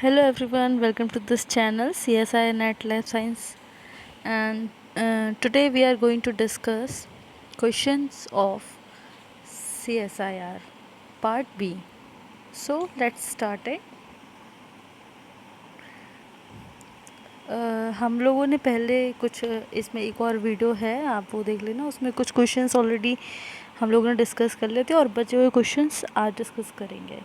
Hello everyone, welcome to this channel CSI Net Life Science, and today we are going to discuss questions of CSIR part B. So let's start it. हम लोगों ने पहले कुछ इसमें एक और video है, आप वो देख लेना, उसमें कुछ क्वेश्चंस ऑलरेडी हम लोगों ने डिस्कस कर लेते और बचे हुए क्वेश्चंस आज डिस्कस करेंगे.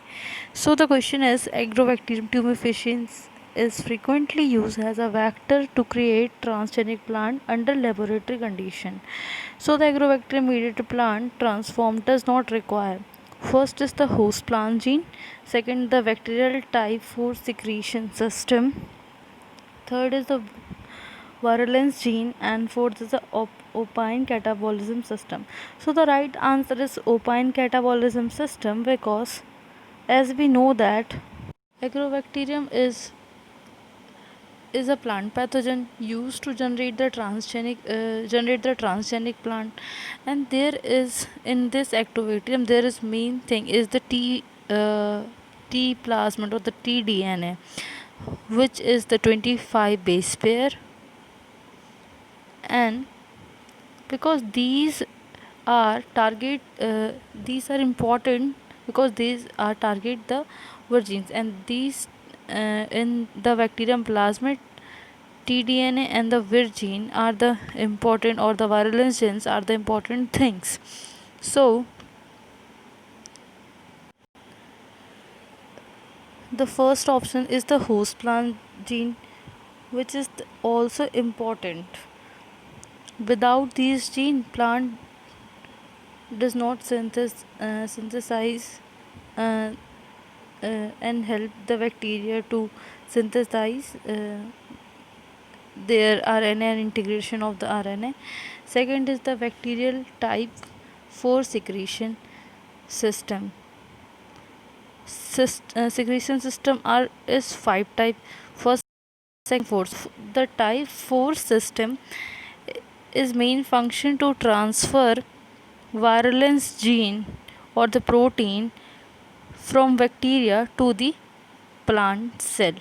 So the question is Agrobacterium tumefaciens is frequently used as a vector to create transgenic plant under laboratory condition. So the agrobacterium mediated plant transform does not require. First is the host plant gene, second the bacterial type 4 secretion system, third is the virulence gene, and fourth is the opine catabolism system. So the right answer is opine catabolism system, because as we know that agrobacterium is a plant pathogen used to generate the transgenic plant, and there is in this ectobacterium there is main thing is the T plasmid or the tDNA, which is the 25 base pair, and because these are important because these are target the virgins, and these in the bacterium plasmid tDNA and the vir gene are the important, or the virulence genes are the important things. So the first option is the host plant gene, which is also important. Without these gene, plant does not synthesize uh, and help the bacteria to synthesize their RNA and integration of the RNA. Second is the bacterial type 4 secretion system. Secretion system is 5 type. First, second, fourth. The type 4 system is main function to transfer virulence gene or the protein from bacteria to the plant cell.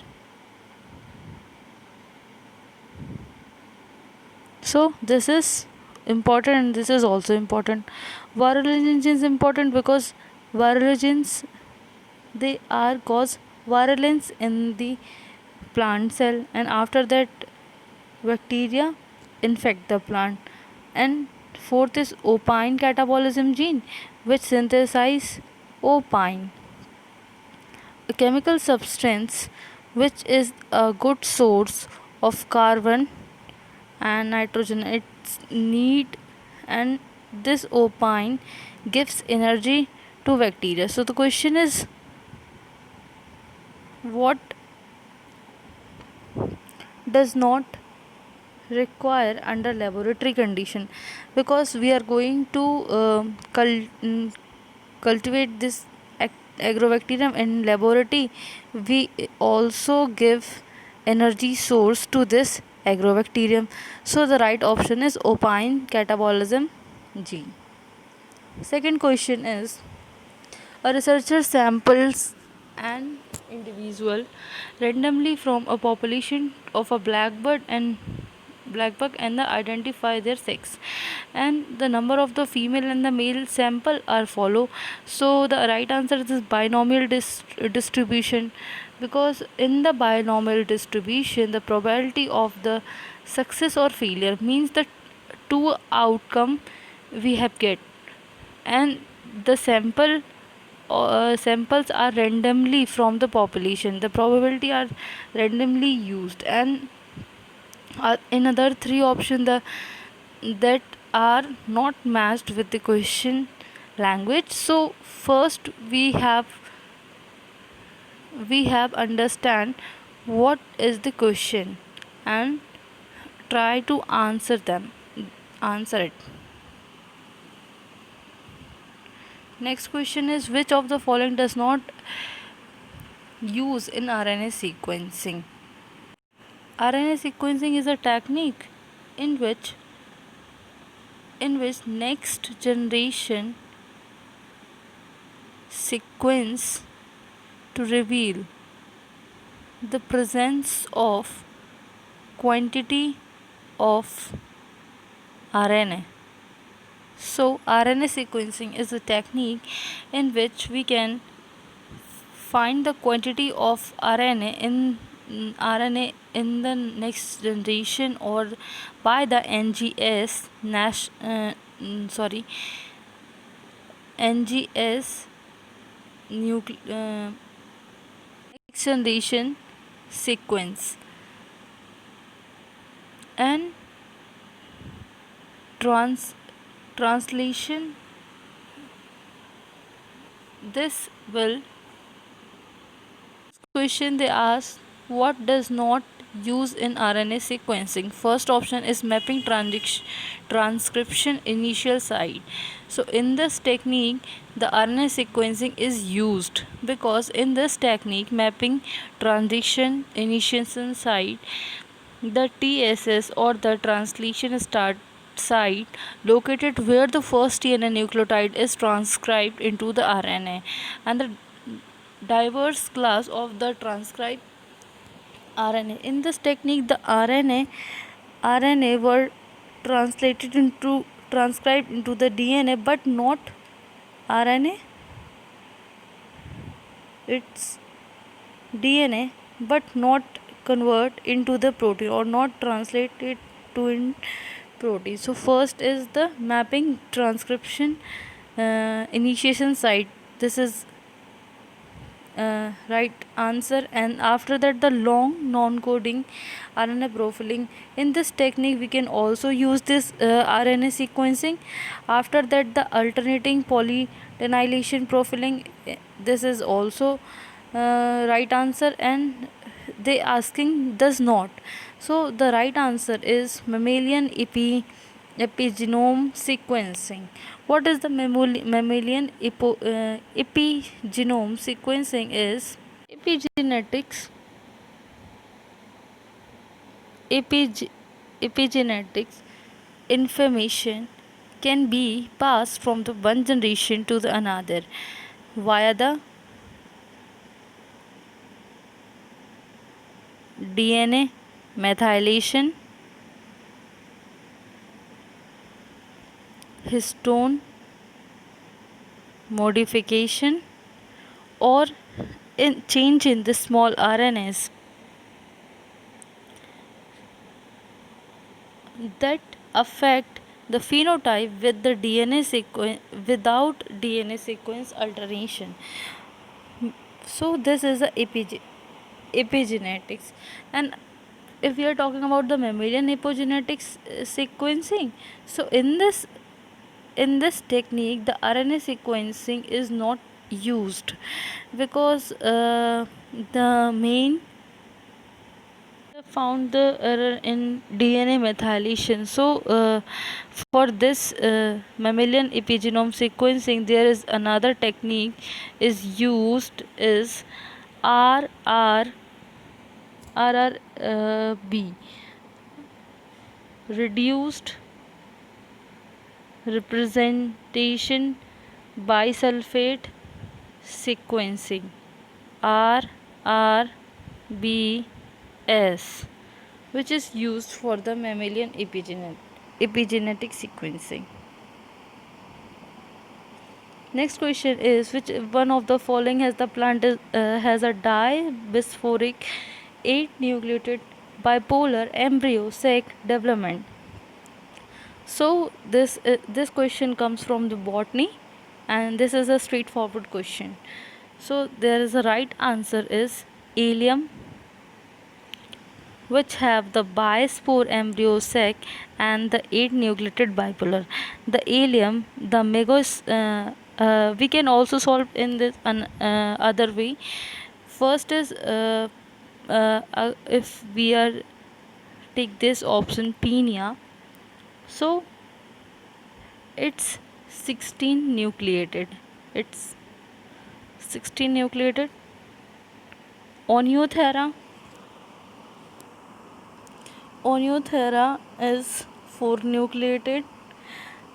So this is important, and this is also important. Virulence is important because virulence, they are cause virulence in the plant cell, and after that bacteria infect the plant. And fourth is opine catabolism gene, which synthesize opine, a chemical substance which is a good source of carbon and nitrogen its need, and this opine gives energy to bacteria. So the question is, what does not require under laboratory condition? Because we are going to cultivate this agrobacterium in laboratory, we also give energy source to this agrobacterium. So the right option is opine catabolism gene. Second question is, a researcher samples an individual randomly from a population of a blackbird and identify their sex, and the number of the female and the male sample are follow. So the right answer is binomial distribution, because in the binomial distribution the probability of the success or failure means the two outcome we have get, and the samples are randomly from the population, the probability are randomly used, and in other three options that are not matched with the question language. So first we have understand what is the question and try to answer it. Next question is, which of the following does not use in RNA sequencing? RNA sequencing is a technique in which next generation sequence to reveal the presence of quantity of RNA. So RNA sequencing is a technique in which we can find the quantity of RNA in the next generation, or by the NGS next generation sequence, and translation. This will question they ask, what does not use in RNA sequencing? First option is mapping transcription initial site. So in this technique the RNA sequencing is used, because in this technique, mapping transition initial site, the TSS or the translation start site located where the first DNA nucleotide is transcribed into the RNA, and the diverse class of the transcribed RNA. In this technique, the RNA were transcribed into the DNA, but not RNA. It's DNA, but not convert into the protein, or not translate it to in protein. So first is the mapping transcription initiation site. This is right answer. And after that, the long non-coding RNA profiling. In this technique we can also use this RNA sequencing. After that, the alternating polydenylation profiling. This is also right answer, and they asking does not. So the right answer is mammalian epigenome sequencing. What is the mammalian epigenome sequencing? Is epigenetics. Epigenetics information can be passed from the one generation to the another via the DNA methylation, histone modification, or in change in the small RNAs that affect the phenotype with the DNA sequence without DNA sequence alteration. So this is the epigenetics. And if we are talking about the mammalian epigenetics sequencing, so in this technique the RNA sequencing is not used, because the main found the error in DNA methylation. So for this mammalian epigenome sequencing, there is another technique is used, is RRB, reduced representation bisulfate sequencing, RRBS, which is used for the mammalian epigenetic sequencing. Next question is, which one of the following has the plant has a diphosphoric 8 nucleated bipolar embryo sac development? So this question comes from the botany, and this is a straightforward question. So there is a right answer is Allium, which have the bispore embryo sac and the 8 nucleated bipolar. The Allium, the we can also solve in this other way. First is if we are take this option Pinia, so it's 16 nucleated. It's 16 nucleated. Oniothera is 4 nucleated.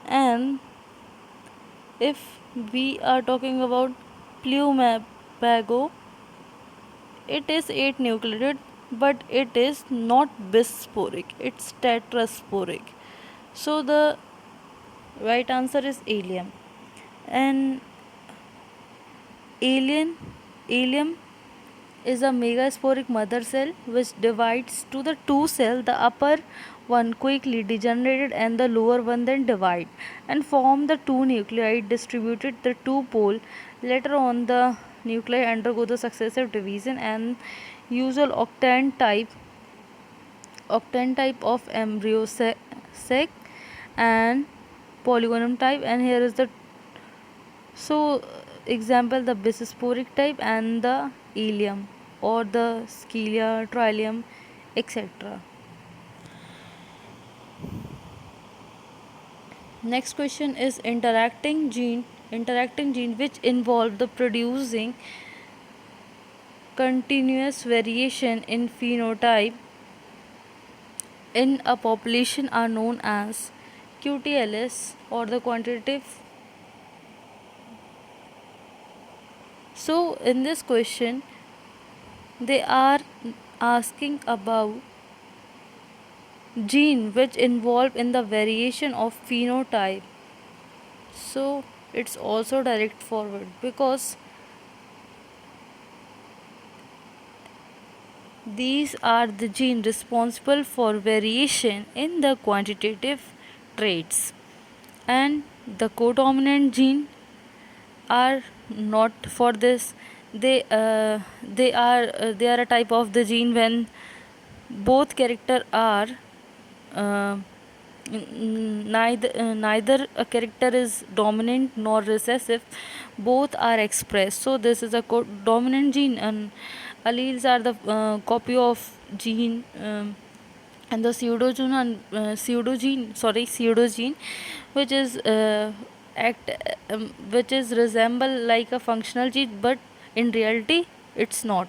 And if we are talking about Plumabago, It is 8 nucleated, but it is not bisporic, it's tetrasporic. So the right answer is alien. And alien alien is a megasporic mother cell which divides to the two cells, the upper one quickly degenerated and the lower one then divide and form the two nuclei distributed the two pole. Later on the nuclei undergo the successive division and usual octant type of embryo sac and polygonum type. And here is the example, the bisporic type and the ilium or the scilia, trillium, etc. Next question is interacting gene which involve the producing continuous variation in phenotype in a population are known as QTLS or the quantitative. So in this question they are asking about gene which involve in the variation of phenotype. So it's also direct forward because these are the genes responsible for variation in the quantitative traits, and the codominant gene are not for this. They are a type of the gene when both character are uh, neither a character is dominant nor recessive, both are expressed. So this is a dominant gene, and alleles are the copy of gene, and the pseudogene which is which is resemble like a functional gene, but in reality it's not.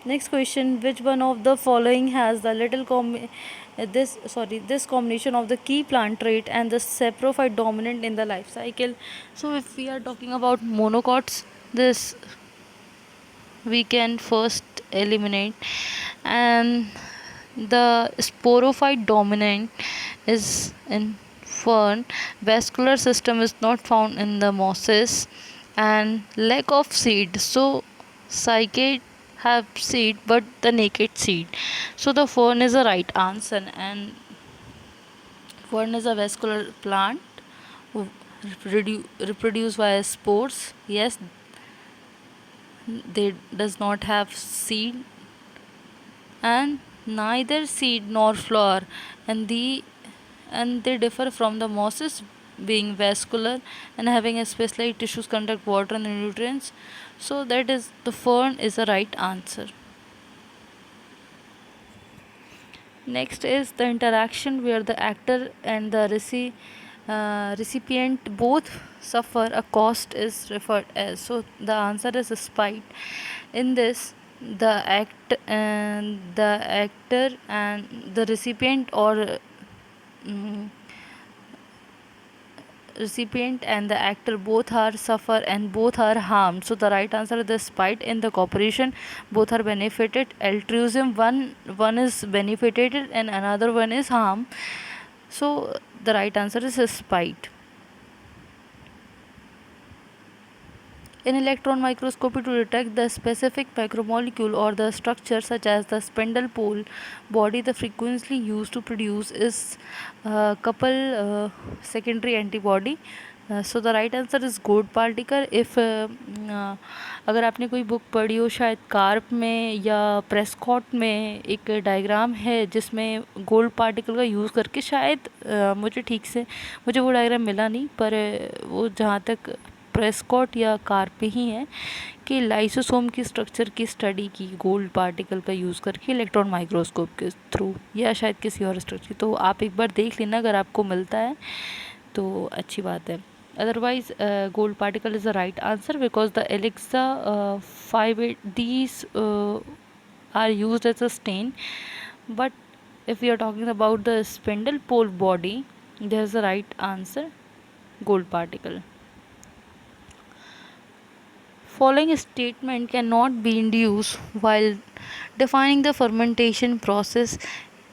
Next question, which one of the following has the this combination of the key plant trait and the saprophyte dominant in the life cycle? So if we are talking about monocots, this we can first eliminate, and the sporophyte dominant is in fern. Vascular system is not found in the mosses, and lack of seed. So cycad have seed but the naked seed. So the fern is the right answer, and fern is a vascular plant who reproduce via spores. Yes, they does not have seed and neither seed nor flower, and they differ from the mosses being vascular and having a specialized tissues conduct water and nutrients. So that is the fern is the right answer. Next is the interaction where the actor and the recipient both suffer a cost is referred as. So the answer is spite. In this, the actor and the mm, recipient and the actor both are suffer and both are harmed. So the right answer is the spite. In the cooperation, both are benefited. Altruism, one is benefited and another one is harmed. So the right answer is spite. In electron microscopy, to detect the specific macromolecule or the structure such as the spindle pole body, the frequency used to produce is couple secondary antibody. So the right answer is gold particle. If अगर आपने कोई book पढ़ी हो शायद carp में या Prescott में एक डायग्राम है जिसमें गोल्ड पार्टिकल का यूज़ करके शायद मुझे वो डायग्राम मिला नहीं, पर वो जहाँ तक प्रेस्कॉट या कार्प ही है कि लाइसोसोम की स्ट्रक्चर की स्टडी की गोल्ड पार्टिकल का यूज़ करके इलेक्ट्रॉन माइक्रोस्कोप के थ्रू, या शायद किसी और स्ट्रक्चर. तो आप एक बार देख लेना अगर आपको मिलता है तो अच्छी बात है. Otherwise, gold particle is the right answer because the Alexa 5 these are used as a stain. But if we are talking about the spindle pole body, there is the right answer, gold particle. Following statement cannot be induced while defining the fermentation process.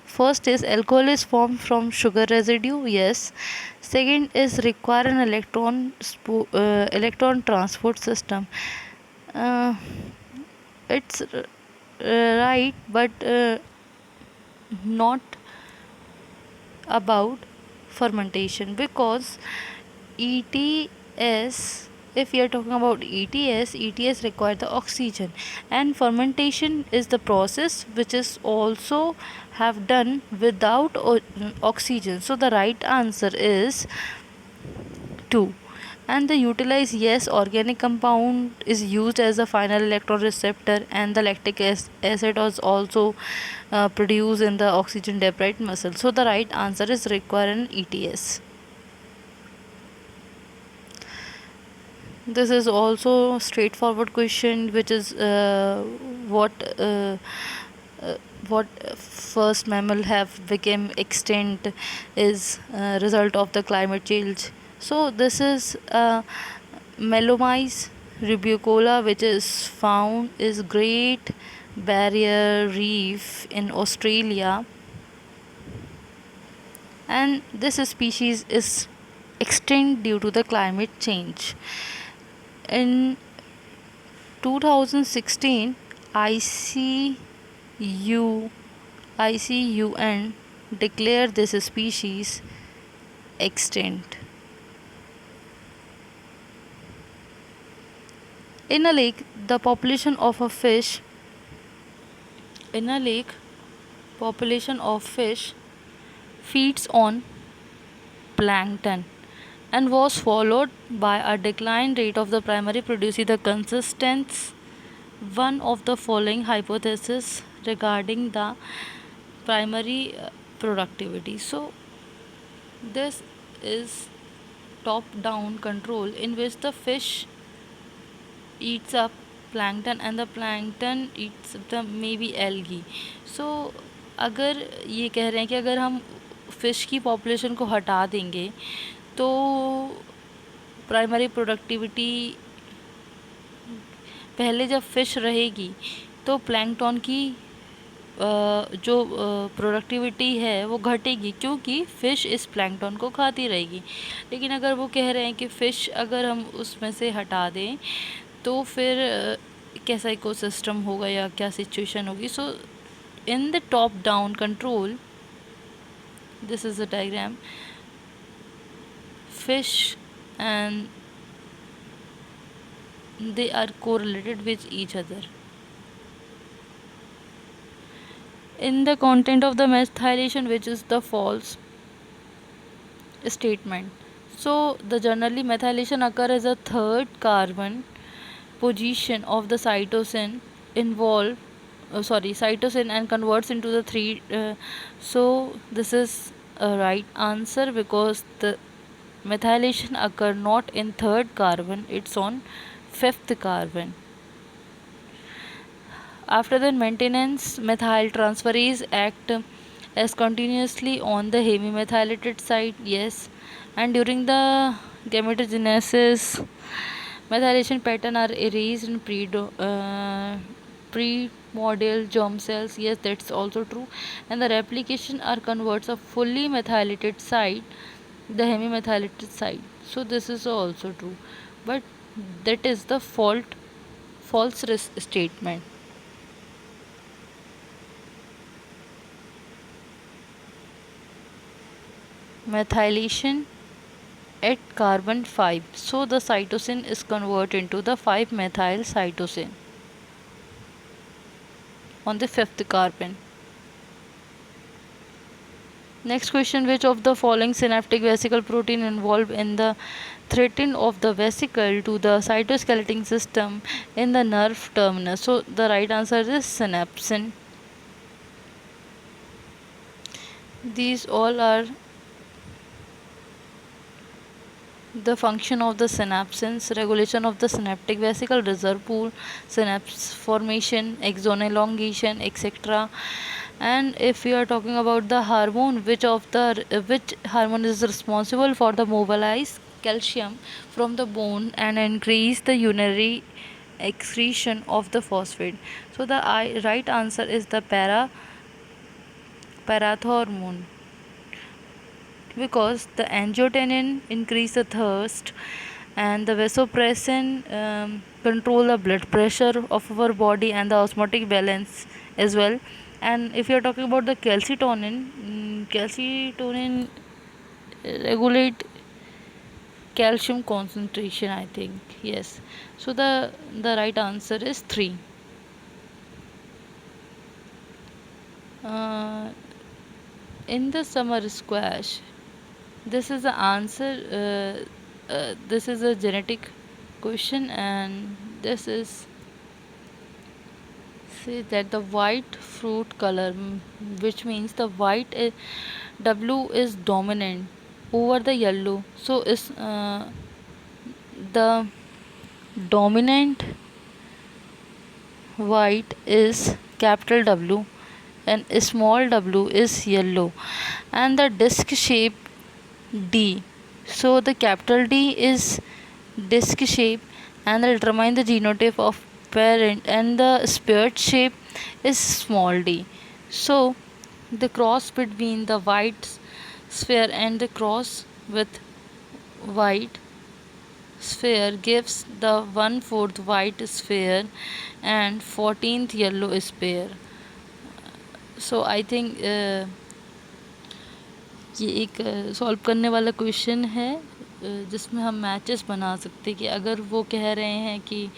First is alcohol is formed from sugar residue. Yes. Second is require an electron transport system. Uh, it's right, but not about fermentation, because ETS, if we are talking about ETS require the oxygen, and fermentation is the process which is also have done without oxygen. So the right answer is 2. And the utilize, yes, organic compound is used as a final electron receptor, and the lactic acid is also produced in the oxygen deprived muscle. So the right answer is require an ETS. This is also straightforward question, which is what uh, what first mammal have become extinct is result of the climate change. So this is Melomys rubicola, which is found is Great Barrier Reef in Australia, and this species is extinct due to the climate change. In 2016, ICUN declared this species extinct. In a lake, the population of a fish in a lake, population of fish feeds on plankton and was followed by a decline rate of the primary producing the consistence. One of the following hypotheses regarding the primary productivity. So this is top down control in which the fish eats up plankton and the plankton eats up the maybe algae. So अगर ये कह रहे हैं कि अगर हम fish की population को हटा देंगे तो प्राइमरी प्रोडक्टिविटी, पहले जब फ़िश रहेगी तो प्लैंकटन की जो प्रोडक्टिविटी है वो घटेगी, क्योंकि फ़िश इस प्लैंकटन को खाती रहेगी. लेकिन अगर वो कह रहे हैं कि फ़िश अगर हम उसमें से हटा दें तो फिर कैसा इकोसिस्टम होगा या क्या सिचुएशन होगी. So in the top down control, this is a diagram, fish and they are correlated with each other. In the content of the methylation, which is the false statement. So the generally methylation occur as a third carbon position of the cytosine cytosine and converts into the three. So this is a right answer, because the methylation occur not in third carbon, it's on fifth carbon. After the maintenance, methyl transferase act as continuously on the hemimethylated site. Yes. And during the gametogenesis, methylation pattern are erased in primordial germ cells. Yes, that's also true. And the replication are converts a fully methylated site, the hemimethylated site. So this is also true, but that is the false statement. Methylation at carbon 5. So the cytosine is converted into the 5-methyl cytosine on the 5th carbon. Next question, which of the following synaptic vesicle protein involved in the threading of the vesicle to the cytoskeleton system in the nerve terminus? So the right answer is synapsin. These all are the function of the synapsins: regulation of the synaptic vesicle, reserve pool, synapse formation, axon elongation, etc. And if we are talking about the hormone, which hormone is responsible for the mobilize calcium from the bone and increase the urinary excretion of the phosphate. So the right answer is the parathormone, because the angiotensin increase the thirst and the vasopressin control the blood pressure of our body and the osmotic balance as well. And if you are talking about the calcitonin, calcitonin regulate calcium concentration, I think. Yes, so the right answer is 3. uh, in the summer squash, this is the answer. This is a genetic question, and this is say that the white fruit color, which means the W is dominant over the yellow. So is the dominant white is capital W and small w is yellow, and the disc shape D. So the capital D is disc shape and determine the genotype of parent, and the spear shape is small d. So the cross between the white sphere and the cross with white sphere gives the 1/4 white sphere and 14th yellow sphere. So I think ये एक solve करने वाला question है जिसमें हम matches बना सकते कि अगर वो कह रहे हैं कि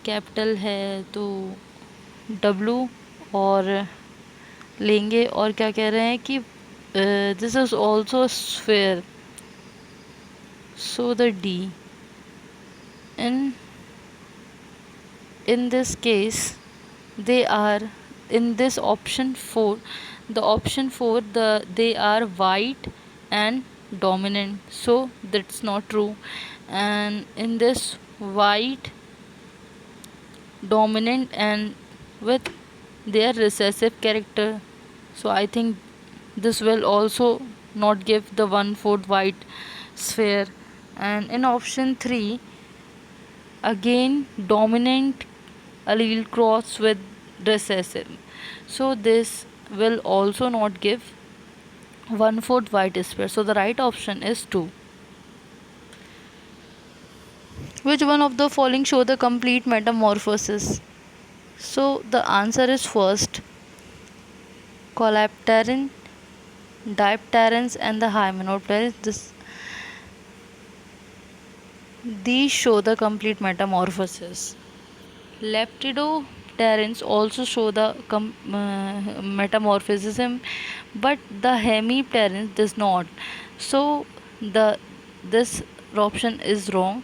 कैपिटल है तो डब्लू और लेंगे, और क्या कह रहे हैं कि this is also sphere, so the D in this case they are in this option 4, the option 4 they are white and dominant, so that's not true. And in this white dominant and with their recessive character, so I think this will also not give the 1/4 white sphere. And in option 3, again dominant allele cross with recessive, so this will also not give 1/4 white sphere. So the right option is 2. Which one of the following show the complete metamorphosis? So the answer is first Caulapterin, Dipterans and the Hymenopterans. These show the complete metamorphosis. Leptidopterans also show the metamorphism, but the Hemipterans does not. So this option is wrong.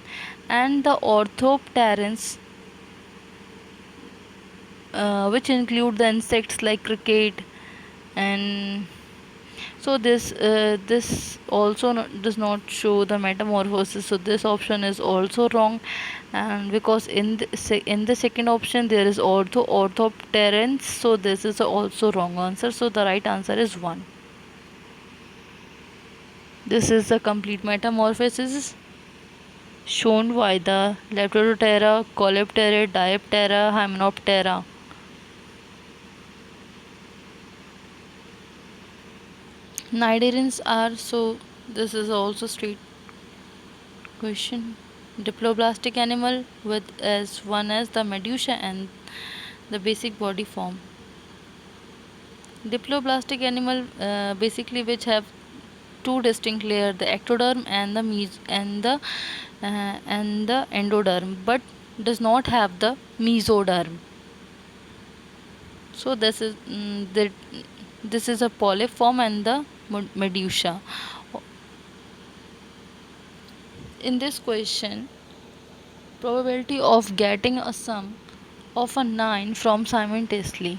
And the Orthopterans, which include the insects like cricket, and so this also does not show the metamorphosis, so this option is also wrong. And because in the second option there is orthopterans, so this is also wrong answer. So the right answer is 1. This is the complete metamorphosis shown by the Lepidoptera, Caulaptera, Diptera, Hymenoptera. Cnidarians are, so this is also straight question, diploblastic animal with as one as the medusa and the basic body form. Diploblastic animal basically which have two distinct layers, the ectoderm and the endoderm, but does not have the mesoderm. So this is this is a polyp form and the medusa. In this question, probability of getting a sum of a 9 from simultaneously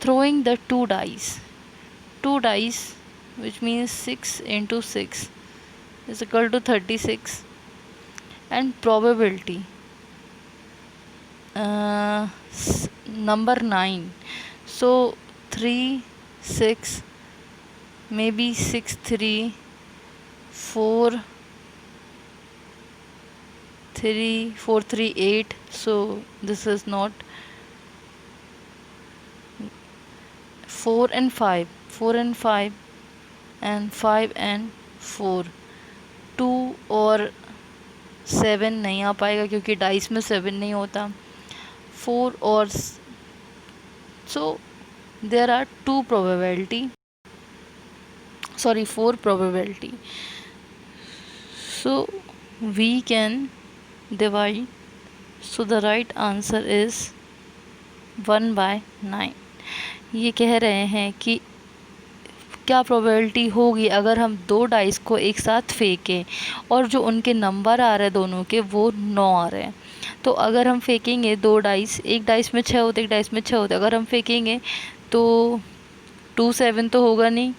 throwing the two dice, which means 6 into 6 is equal to 36, and probability number 9, so 3 6, maybe 6 3 4 3 4 3 8, so this is not 4 and 5, 4 and 5, and 5 and 4, 2 और 7 नहीं आ पाएगा क्योंकि dice में 7 नहीं होता, 4 और so there are 2 probability, sorry 4 probability, so we can divide, so the right answer is 1/9. ये कह रहे हैं कि क्या प्रोबेबिलिटी होगी अगर हम 2 डाइस को एक साथ फेंकें और जो उनके नंबर आ रहे हैं दोनों के वो 9 आ रहे हैं। तो अगर हम फेंकेंगे 2 डाइस, एक डाइस में 6 होते, एक डाइस में 6 होते, अगर हम फेंकेंगे तो 2 7 तो होगा नहीं,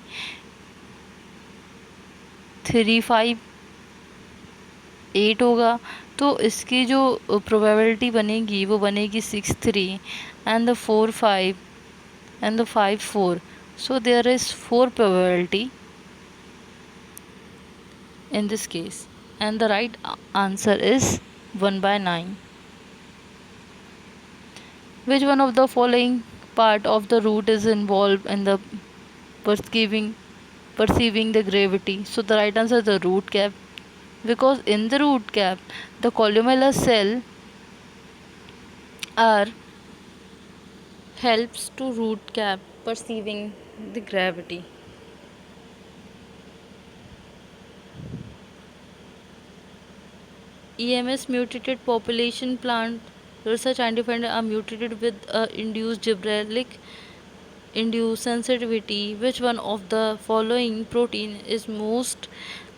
3 5 8 होगा, तो इसकी जो प्रोबेबिलिटी बनेगी वो बनेगी 6 3 and the 4 5 and the 5 4, so there is 4 probability in this case, and the right answer is 1/9. Which one of the following part of the root is involved in the perceiving the gravity? So the right answer is the root cap, because in the root cap the columella cell are helps to root cap perceiving the gravity. EMS mutated population plant research identified are mutated with induced gibberellic induced sensitivity. Which one of the following protein is most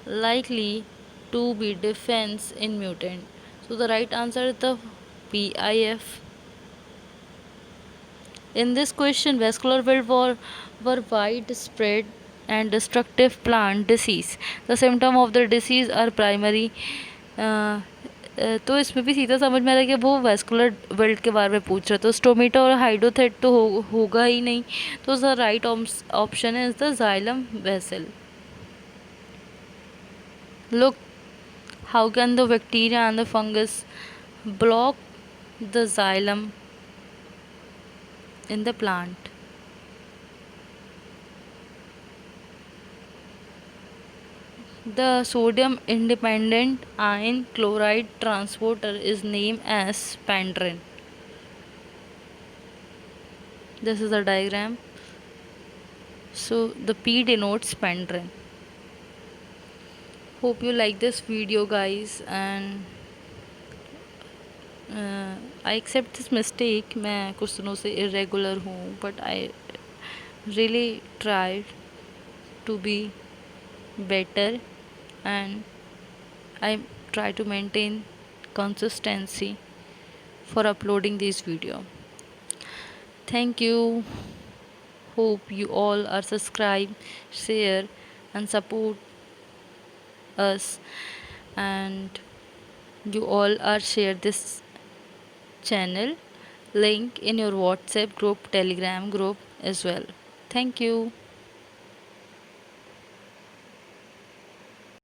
likely to be defense in mutant? So the right answer is the PIF. In this question, vascular wilt were widespread and destructive plant disease. The symptom of the disease are primary. तो इसमें भी सीधा समझ में आ रहा है कि वो वैस्कुलर विल्ट के बारे में पूछ रहा है, तो स्टोमेटा और हाइड्रोथेट तो होगा ही नहीं, तो the right option is the xylem vessel. Look, how can the bacteria and the fungus block the xylem in the plant? The sodium independent ion chloride transporter is named as spandrin. This is the diagram. So the P denotes spandrin. Hope you like this video, guys, and I accept this mistake. मैं कुछ दिनों से irregular हूँ, but I really try to be better and I try to maintain consistency for uploading this video. Thank you. Hope you all are subscribe, share and support us, and you all are share this channel link in your WhatsApp group, Telegram group as well. Thank you.